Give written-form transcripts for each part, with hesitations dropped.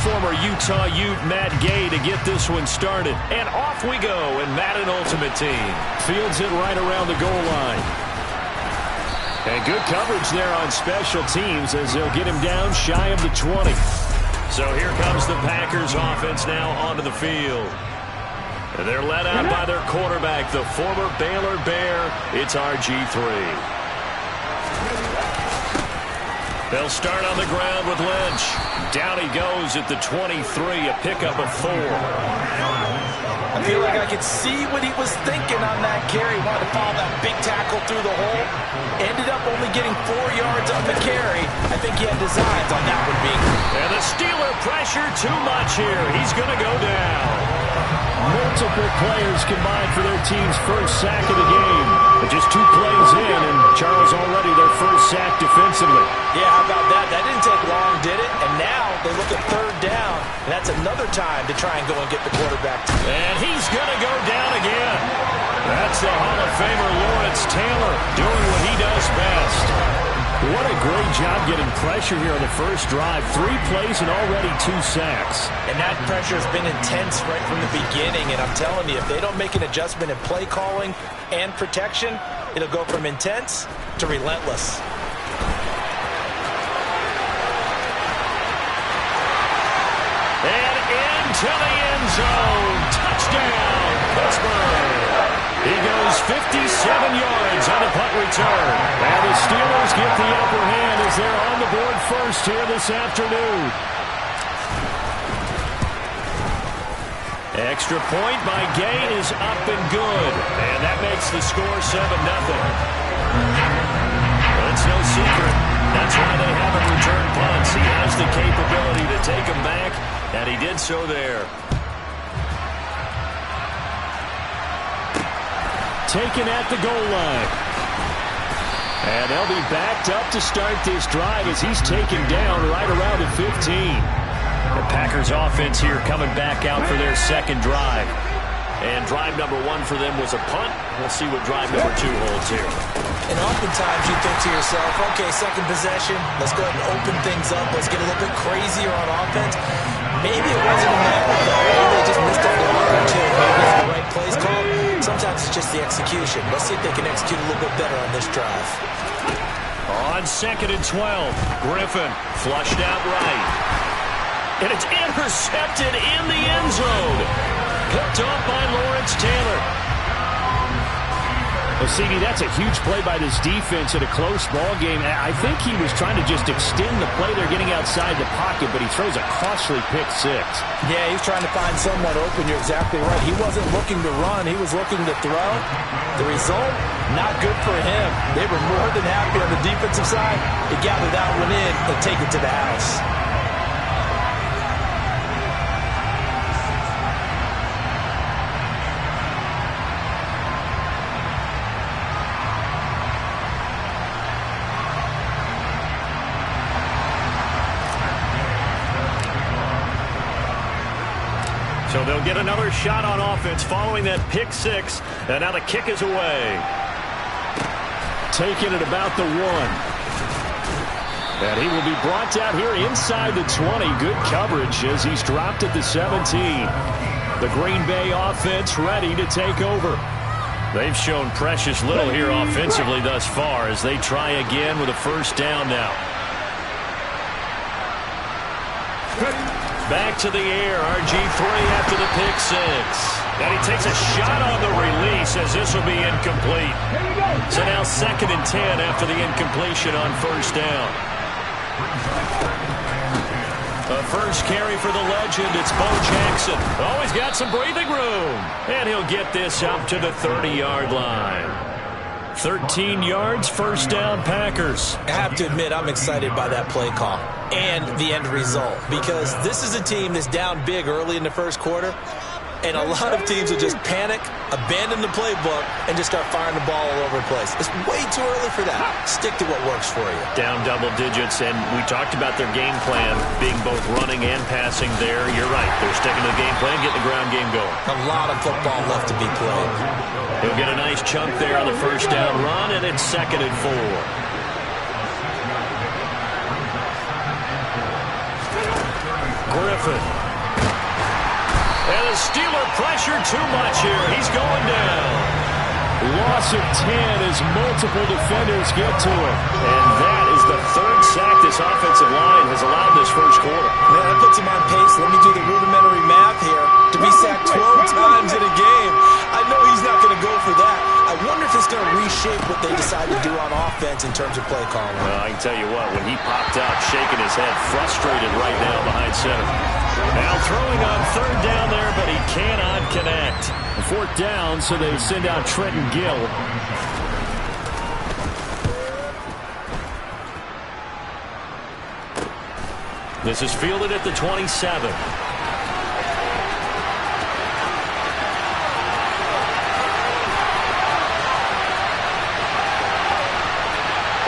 former Utah Ute Matt Gay to get this one started. And off we go in Madden Ultimate Team. Fields it right around the goal line. And good coverage there on special teams as they'll get him down shy of the 20. So here comes the Packers offense now onto the field. And they're led out by their quarterback, the former Baylor Bear. It's RG3. They'll start on the ground with Lynch. Down he goes at the 23, a pickup of 4. I feel like I could see what he was thinking on that carry. Wanted to follow that big tackle through the hole. Ended up only getting 4 yards on the carry. I think he had designs on that one being. And the Steeler pressure too much here. He's going to go down. Multiple players combined for their team's first sack of the game. But just 2 plays in, and Charles already their first sack defensively. Yeah, how about that? That didn't take long, did it? And now they look at 3rd down, and that's another time to try and go and get the quarterback. And he's going to go down again. That's the Hall of Famer Lawrence Taylor doing what he does best. What a great job getting pressure here on the first drive. 3 plays and already 2 sacks. And that pressure has been intense right from the beginning. And I'm telling you, if they don't make an adjustment in play calling and protection, it'll go from intense to relentless. And into the end zone. Touchdown, Pittsburgh. He goes 57 yards on a punt return. And the Steelers get the upper hand as they're on the board first here this afternoon. Extra point by Gay is up and good. And that makes the score 7-0. It's no secret. That's why they haven't returned punts. He has the capability to take them back, and he did so there. Taken at the goal line. And they'll be backed up to start this drive as he's taken down right around the 15. The Packers offense here coming back out for their second drive. And drive number 1 for them was a punt. We'll see what drive number 2 holds here. And oftentimes you think to yourself, okay, second possession, let's go ahead and open things up. Let's get a little bit crazier on offense. Maybe it wasn't in that regard. Maybe they just missed a block or 2. Maybe it's the right plays called. Sometimes it's just the execution. Let's see if they can execute a little bit better on this drive. On 2nd and 12, Griffin flushed out right. And it's intercepted in the end zone. Picked off by Lawrence Taylor. Well, CD, that's a huge play by this defense in a close ball game. I think he was trying to just extend the play. They're getting outside the pocket, but he throws a costly pick 6. Yeah, he's trying to find someone open. You're exactly right. He wasn't looking to run. He was looking to throw. The result, not good for him. They were more than happy on the defensive side to gather that one in and take it to the house. So they'll get another shot on offense following that pick 6. And now the kick is away. Taken at about the 1. And he will be brought down here inside the 20. Good coverage as he's dropped at the 17. The Green Bay offense ready to take over. They've shown precious little here offensively thus far as they try again with a first down now. Back to the air, RG3 after the pick 6. And he takes a shot on the release as this will be incomplete. So now 2nd and 10 after the incompletion on first down. A first carry for the legend, it's Bo Jackson. Oh, he's got some breathing room. And he'll get this up to the 30-yard line. 13 yards, first down, Packers. I have to admit, I'm excited by that play call and the end result because this is a team that's down big early in the first quarter, and a lot of teams will just panic, abandon the playbook, and just start firing the ball all over the place. It's way too early for that. Stick to what works for you. Down double digits, and we talked about their game plan being both running and passing there. You're right. They're sticking to the game plan, getting the ground game going. A lot of football left to be played. He'll get a nice chunk there on the first down run, and it's 2nd and 4. Griffin. And the Steeler pressured too much here. He's going down. Loss of 10 as multiple defenders get to him. And that is the third sack this offensive line has allowed this first quarter. Man, that puts him on pace. Let me do the rudimentary math here. To be sacked 12 times in a game, I know he's not going to go for that. I wonder if it's going to reshape what they decide to do on offense in terms of play calling. Well, I can tell you what, when he popped up, shaking his head, frustrated right now behind center. Now throwing on third down there, but he cannot connect. Fourth down, so they send out Trenton Gill. This is fielded at the 27.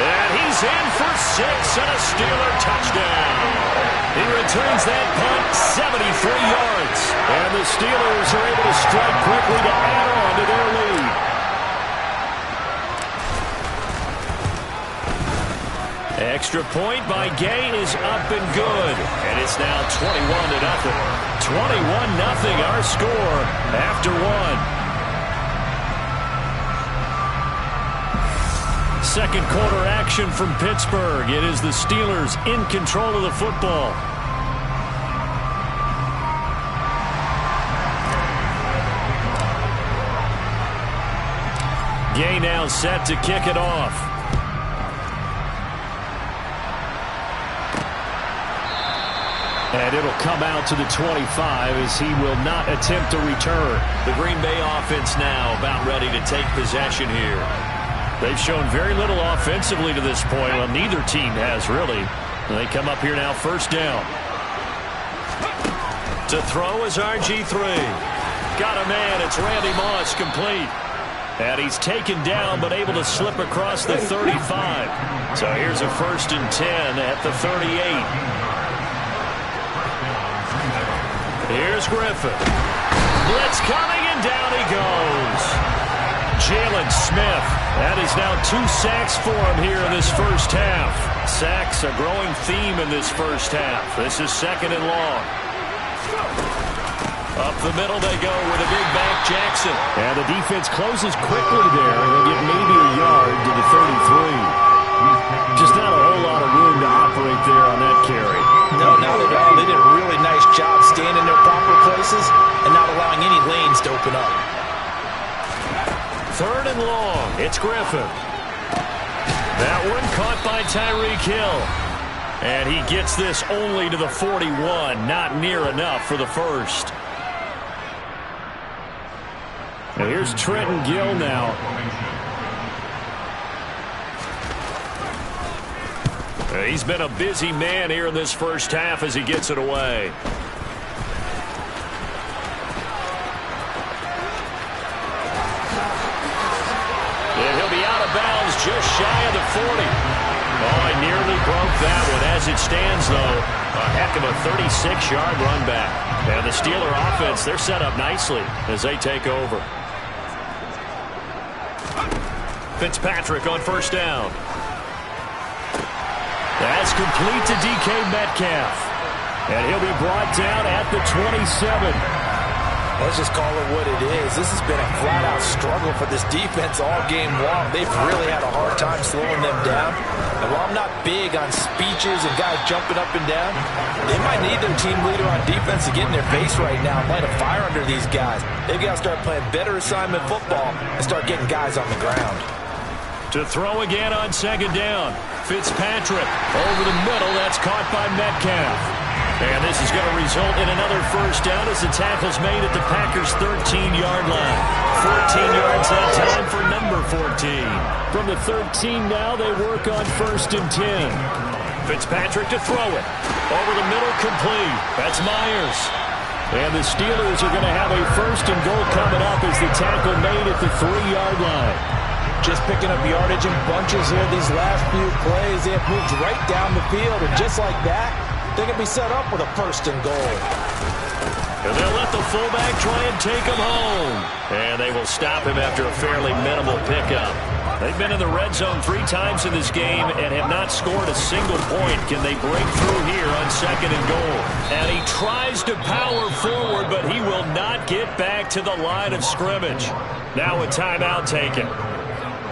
And he's in for 6 and a Steeler touchdown. He returns that punt 73 yards. And the Steelers are able to strike quickly to add on to their lead. Extra point by Gay is up and good. And it's now 21-0. 21-0 our score after one. Second quarter action from Pittsburgh. It is the Steelers in control of the football. Gay now set to kick it off. And it'll come out to the 25 as he will not attempt to return. The Green Bay offense now about ready to take possession here. They've shown very little offensively to this point. Well, neither team has, really. They come up here now, first down. To throw is RG3. Got a man. It's Randy Moss, complete. And he's taken down, but able to slip across the 35. So here's a 1st and 10 at the 38. Here's Griffin. Blitz coming, and down he goes. Jalen Smith. That is now 2 sacks for him here in this first half. Sacks, a growing theme in this first half. This is 2nd and long. Up the middle they go with a big back Jackson. And the defense closes quickly there, and they get maybe a yard to the 33. Just not a whole lot of room to operate there on that carry. No, not at all. They did a really nice job staying in their proper places and not allowing any lanes to open up. 3rd and long. It's Griffin. That one caught by Tyreek Hill. And he gets this only to the 41. Not near enough for the first. And here's Trenton Gill now. He's been a busy man here in this first half as he gets it away. And he'll be out of bounds just shy of the 40. Oh, he nearly broke that one. As it stands, though, a heck of a 36-yard run back. And the Steeler offense, they're set up nicely as they take over. Fitzpatrick on first down. That's complete to DK Metcalf. And he'll be brought down at the 27. Let's just call it what it is. This has been a flat-out struggle for this defense all game long. They've really had a hard time slowing them down. And while I'm not big on speeches and guys jumping up and down, they might need their team leader on defense to get in their face right now and light a fire under these guys. They've got to start playing better assignment football and start getting guys on the ground. To throw again on 2nd down. Fitzpatrick over the middle. That's caught by Metcalf. And this is going to result in another first down as the tackle's made at the Packers' 13-yard line. 14 yards that time for number 14. From the 13 now, they work on 1st and 10. Fitzpatrick to throw it. Over the middle, complete. That's Myers. And the Steelers are going to have a 1st and goal coming up as the tackle made at the 3-yard line. Just picking up yardage in bunches here these last few plays. They have moved right down the field, and just like that, they're going to be set up with a 1st and goal. And they'll let the fullback try and take him home. And they will stop him after a fairly minimal pickup. They've been in the red zone 3 times in this game and have not scored a single point. Can they break through here on 2nd and goal? And he tries to power forward, but he will not get back to the line of scrimmage. Now a timeout taken.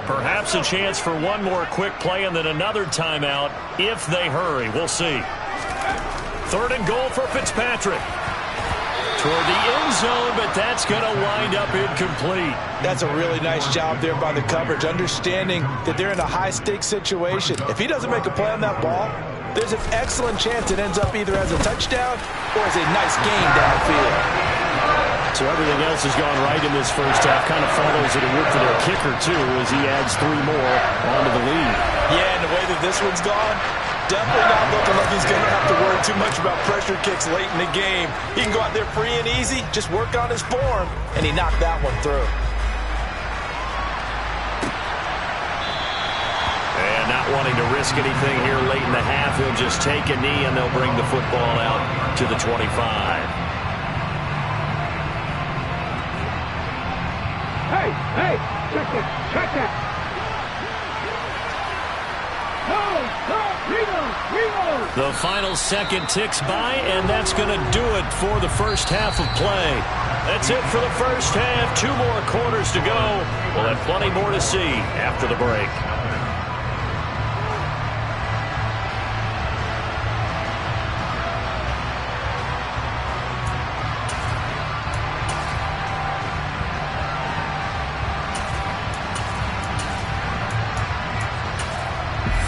Perhaps a chance for one more quick play and then another timeout if they hurry. We'll see. 3rd and goal for Fitzpatrick. Toward the end zone, but that's going to wind up incomplete. That's a really nice job there by the coverage, understanding that they're in a high-stakes situation. If he doesn't make a play on that ball, there's an excellent chance it ends up either as a touchdown or as a nice gain downfield. So everything else has gone right in this first half. Kind of follows that it would for their kicker, too, as he adds 3 more onto the lead. Yeah, and the way that this one's gone, definitely not looking like he's going to have to worry too much about pressure kicks late in the game. He can go out there free and easy, just work on his form, and he knocked that one through. And not wanting to risk anything here late in the half, he'll just take a knee, and they'll bring the football out to the 25. Hey, check that. The final second ticks by, and that's going to do it for the first half of play. That's it for the first half. 2 more quarters to go. We'll have plenty more to see after the break.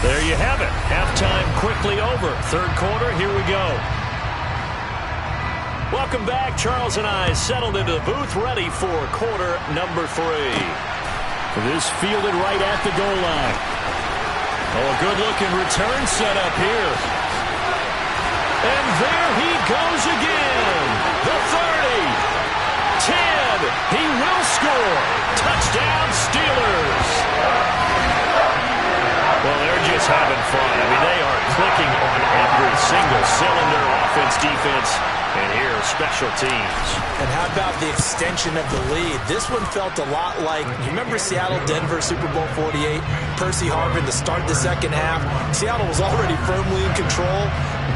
There you have it. Halftime quickly over. 3rd quarter, here we go. Welcome back. Charles and I settled into the booth, ready for quarter number 3. This fielded right at the goal line. Oh, a good-looking return set up here. And there he goes again. The 30. 10. He will score. Touchdown, Steelers. Well, they're just having fun. I mean, they are clicking on every single cylinder, offense, defense, and here, special teams. And how about the extension of the lead? This one felt a lot like, you remember Seattle-Denver Super Bowl 48? Percy Harvin to start the second half. Seattle was already firmly in control.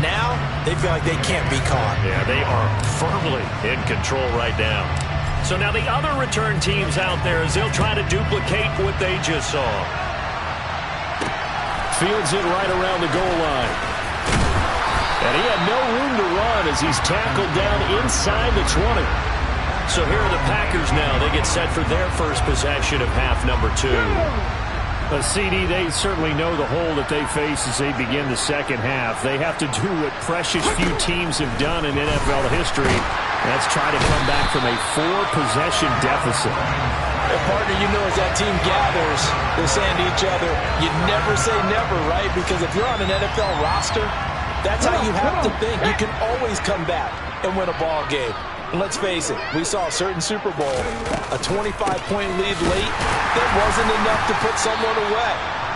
Now, they feel like they can't be caught. Yeah, they are firmly in control right now. So now the other return teams out there, as they'll try to duplicate what they just saw. Fields it right around the goal line. And he had no room to run as he's tackled down inside the 20. So here are the Packers now. They get set for their first possession of half number 2. CD, they certainly know the hole that they face as they begin the second half. They have to do what precious few teams have done in NFL history. That's try to come back from a 4-possession deficit. And partner, you know, as that team gathers, they're saying to each other, you never say never, right? Because if you're on an NFL roster, that's how you have to think. You can always come back and win a ball game. And let's face it, we saw a certain Super Bowl, a 25-point lead late, that wasn't enough to put someone away.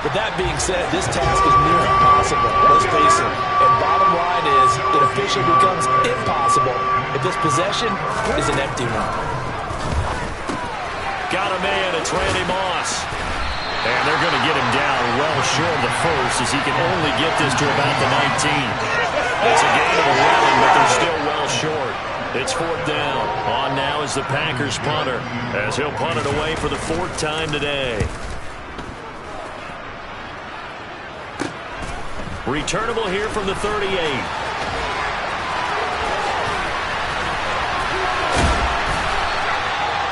But that being said, this task is near impossible, let's face it. And bottom line is, it officially becomes impossible if this possession is an empty one. Got a man, it's Randy Moss. And they're going to get him down well short of the first as he can only get this to about the 19. It's a gain of 11, but they're still well short. It's 4th down. On now is the Packers punter as he'll punt it away for the 4th time today. Returnable here from the 38.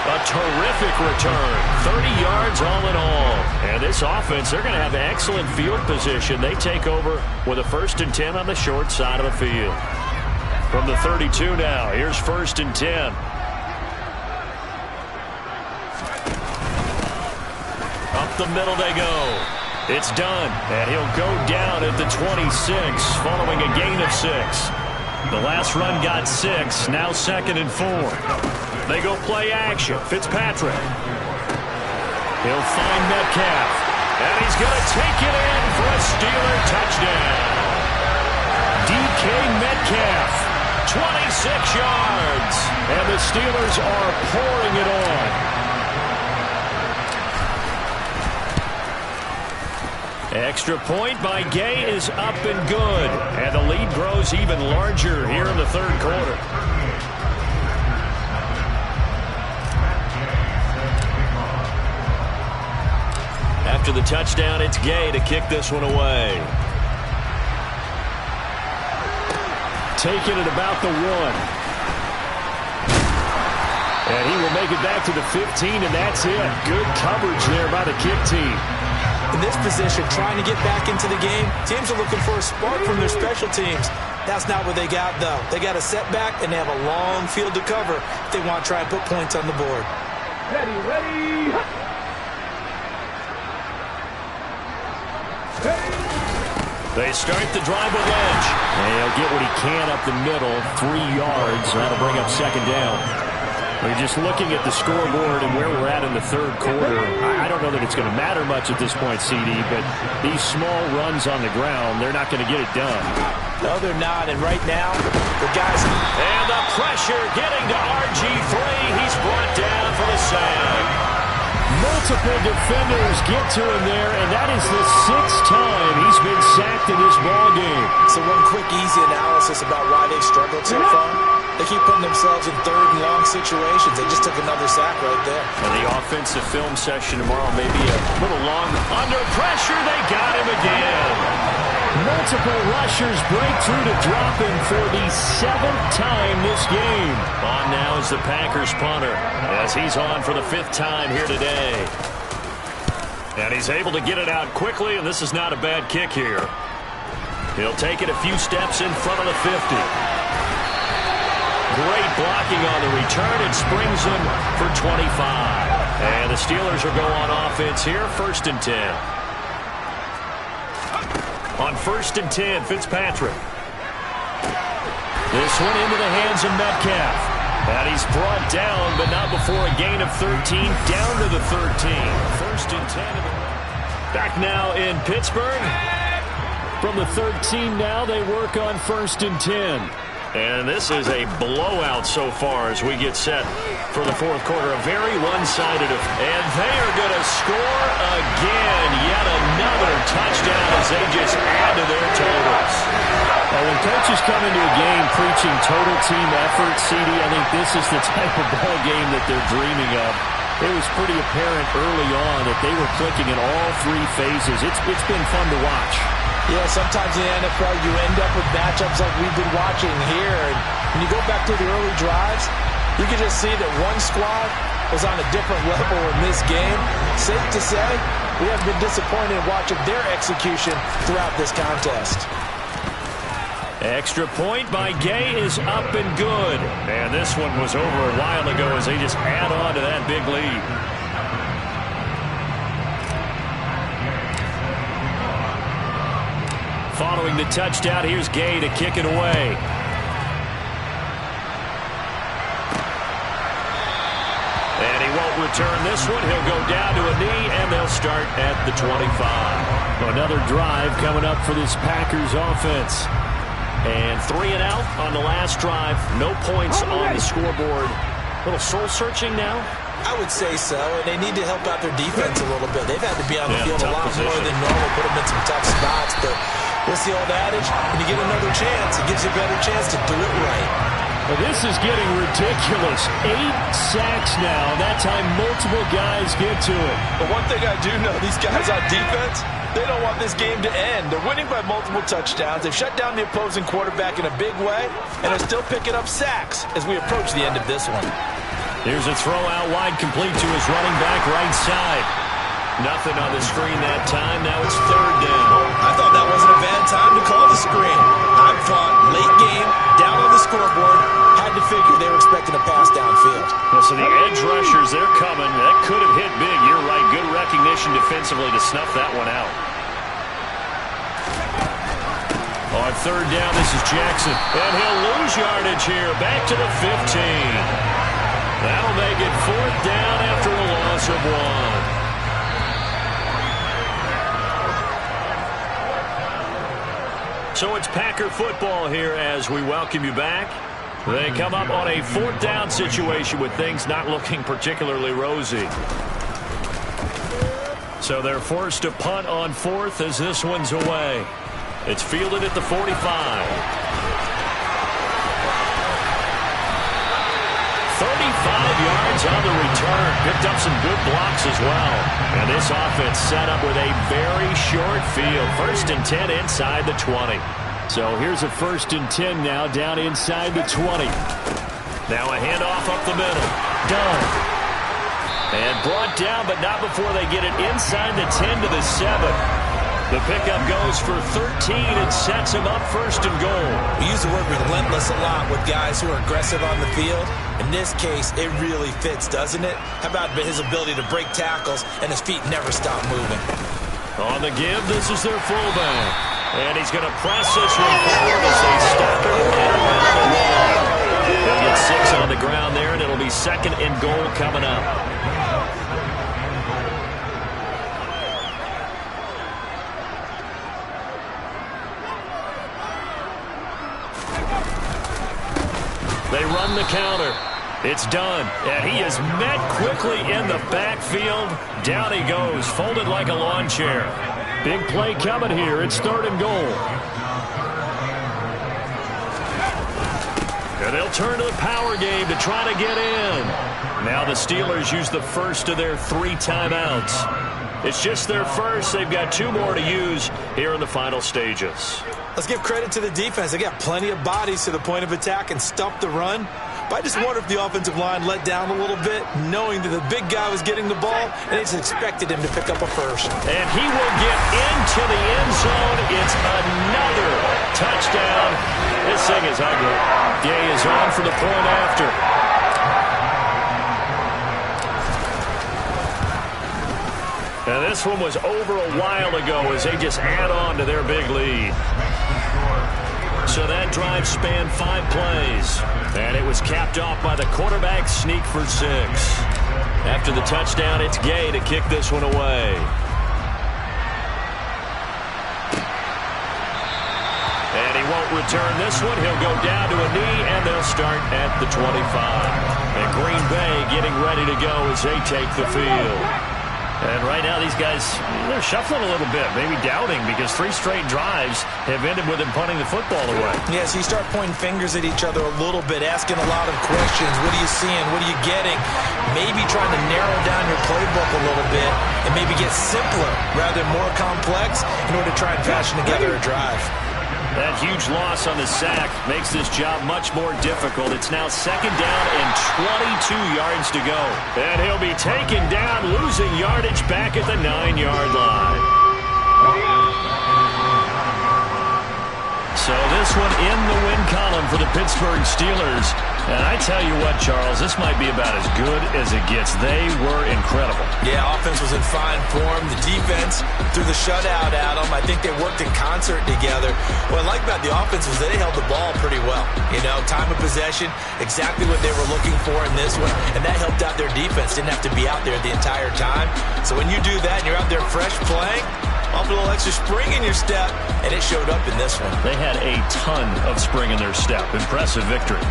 A terrific return. 30 yards all in all. And this offense, they're going to have excellent field position. They take over with a 1st and 10 on the short side of the field. From the 32 now, here's 1st and 10. Up the middle they go. It's done, and he'll go down at the 26 following a gain of 6. The last run got 6, now 2nd and 4. They go play action. Fitzpatrick. He'll find Metcalf, and he's going to take it in for a Steeler touchdown. DK Metcalf 26 yards. And the Steelers are pouring it on. Extra point by Gay is up and good. And the lead grows even larger here in the third quarter. After the touchdown, it's Gay to kick this one away. Taking it about the 1. And he will make it back to the 15, and that's it. Good coverage there by the kick team. In this position, trying to get back into the game, teams are looking for a spark from their special teams. That's not what they got, though. They got a setback, and they have a long field to cover if they want to try and put points on the board. Ready, ready. They start the drive with Lynch. And he'll get what he can up the middle, 3 yards. That'll bring up second down. We're just looking at the scoreboard and where we're at in the third quarter. I don't know that it's going to matter much at this point, CD, but these small runs on the ground, they're not going to get it done. No, they're not. And right now, the guys... And the pressure getting to RG3. He's brought down for the sack. Multiple defenders get to him there, and that is the 6th time he's been sacked in this ballgame. So one quick, easy analysis about why they've struggled so far. They keep putting themselves in third and long situations. They just took another sack right there. And the offensive film session tomorrow may be a little long. Under pressure, they got him again. Multiple rushers break through to drop him for the 7th time this game. On now is the Packers punter, as he's on for the 5th time here today. And he's able to get it out quickly, and this is not a bad kick here. He'll take it a few steps in front of the 50. Great blocking on the return. It springs him for 25. And the Steelers will go on offense here, 1st and 10. On 1st and 10, Fitzpatrick. This one into the hands of Metcalf. And he's brought down, but not before a gain of 13, down to the 13. 1st and 10. Back now in Pittsburgh. From the 13 now, they work on 1st and 10. And this is a blowout so far as we get set for the 4th quarter. A very one-sided. And they are going to score again. Yet another touchdown as they just add to their totals. Well, when coaches come into a game preaching total team effort, CD, I think this is the type of ball game that they're dreaming of. It was pretty apparent early on that they were clicking in all 3 phases. It's been fun to watch. Yeah, sometimes in the NFL you end up with matchups like we've been watching here. And when you go back to the early drives, you can just see that one squad was on a different level in this game. Safe to say, we have been disappointed in watching their execution throughout this contest. Extra point by Gay is up and good. And this one was over a while ago as they just add on to that big lead. Following the touchdown, here's Gay to kick it away. And he won't return this one. He'll go down to a knee, and they'll start at the 25. Another drive coming up for this Packers offense. And 3 and out on the last drive. No points on the scoreboard. A little soul-searching now. I would say so, and they need to help out their defense a little bit. They've had to be on the field a lot more than normal, put them in some tough spots. But what's the old adage? When you get another chance, it gives you a better chance to do it right. Well, this is getting ridiculous. 8 sacks now. That time multiple guys get to it. But one thing I do know, these guys on defense, they don't want this game to end. They're winning by multiple touchdowns. They've shut down the opposing quarterback in a big way, and they're still picking up sacks as we approach the end of this one. Here's a throw out wide, complete to his running back right side. Nothing on the screen that time. Now it's 3rd down. I thought that wasn't a bad time to call the screen. I thought late game, down on the scoreboard, had to figure they were expecting a pass downfield. Yeah, so the edge rushers, they're coming. That could have hit big. You're right. Good recognition defensively to snuff that one out. On 3rd down, this is Jackson. And he'll lose yardage here. Back to the 15. That'll make it 4th down after a loss of 1. So it's Packer football here as we welcome you back. They come up on a fourth down situation with things not looking particularly rosy. So they're forced to punt on fourth as this one's away. It's fielded at the 45. 35 yards on the return. Picked up some good blocks as well. And this offense set up with a very short field. 1st and 10 inside the 20. So here's a 1st and 10 now down inside the 20. Now a handoff up the middle. Done. And brought down, but not before they get it inside the 10 to the 7. The pickup goes for 13 and sets him up 1st and goal. We use the word relentless a lot with guys who are aggressive on the field. In this case, it really fits, doesn't it? How about his ability to break tackles and his feet never stop moving? On the give, this is their fullback. And he's going to press this one forward as they stop it right around the wall. They'll get 6 on the ground there, and it'll be 2nd and goal coming up. They run the counter. It's done. And he is met quickly in the backfield. Down he goes, folded like a lawn chair. Big play coming here. It's 3rd and goal. And they'll turn to the power game to try to get in. Now the Steelers use the first of their 3 timeouts. It's just their first. They've got 2 more to use here in the final stages. Let's give credit to the defense. They got plenty of bodies to the point of attack and stop the run. But I just wonder if the offensive line let down a little bit, knowing that the big guy was getting the ball, and they just expected him to pick up a first. And he will get into the end zone. It's another touchdown. This thing is ugly. Gay is on for the point after. And this one was over a while ago as they just add on to their big lead. So that drive spanned 5 plays. And it was capped off by the quarterback sneak for 6. After the touchdown, it's Gay to kick this one away. And he won't return this one. He'll go down to a knee, and they'll start at the 25. And Green Bay getting ready to go as they take the field. And right now, these guys, they're shuffling a little bit, maybe doubting, because 3 straight drives have ended with them punting the football away. Yeah, so you start pointing fingers at each other a little bit, asking a lot of questions. What are you seeing? What are you getting? Maybe trying to narrow down your playbook a little bit and maybe get simpler rather than more complex in order to try and fashion together a drive. That huge loss on the sack makes this job much more difficult. It's now 2nd down and 22 yards to go. And he'll be taken down, losing yardage back at the 9-yard line. So this one in the win column for the Pittsburgh Steelers. And I tell you what, Charles, this might be about as good as it gets. They were incredible. Yeah, offense was in fine form. The defense threw the shutout at them. I think they worked in concert together. What I like about the offense was they held the ball pretty well. You know, time of possession, exactly what they were looking for in this one. And that helped out their defense. Didn't have to be out there the entire time. So when you do that and you're out there fresh playing, off a little extra spring in your step, and it showed up in this one. They had a ton of spring in their step. Impressive victory.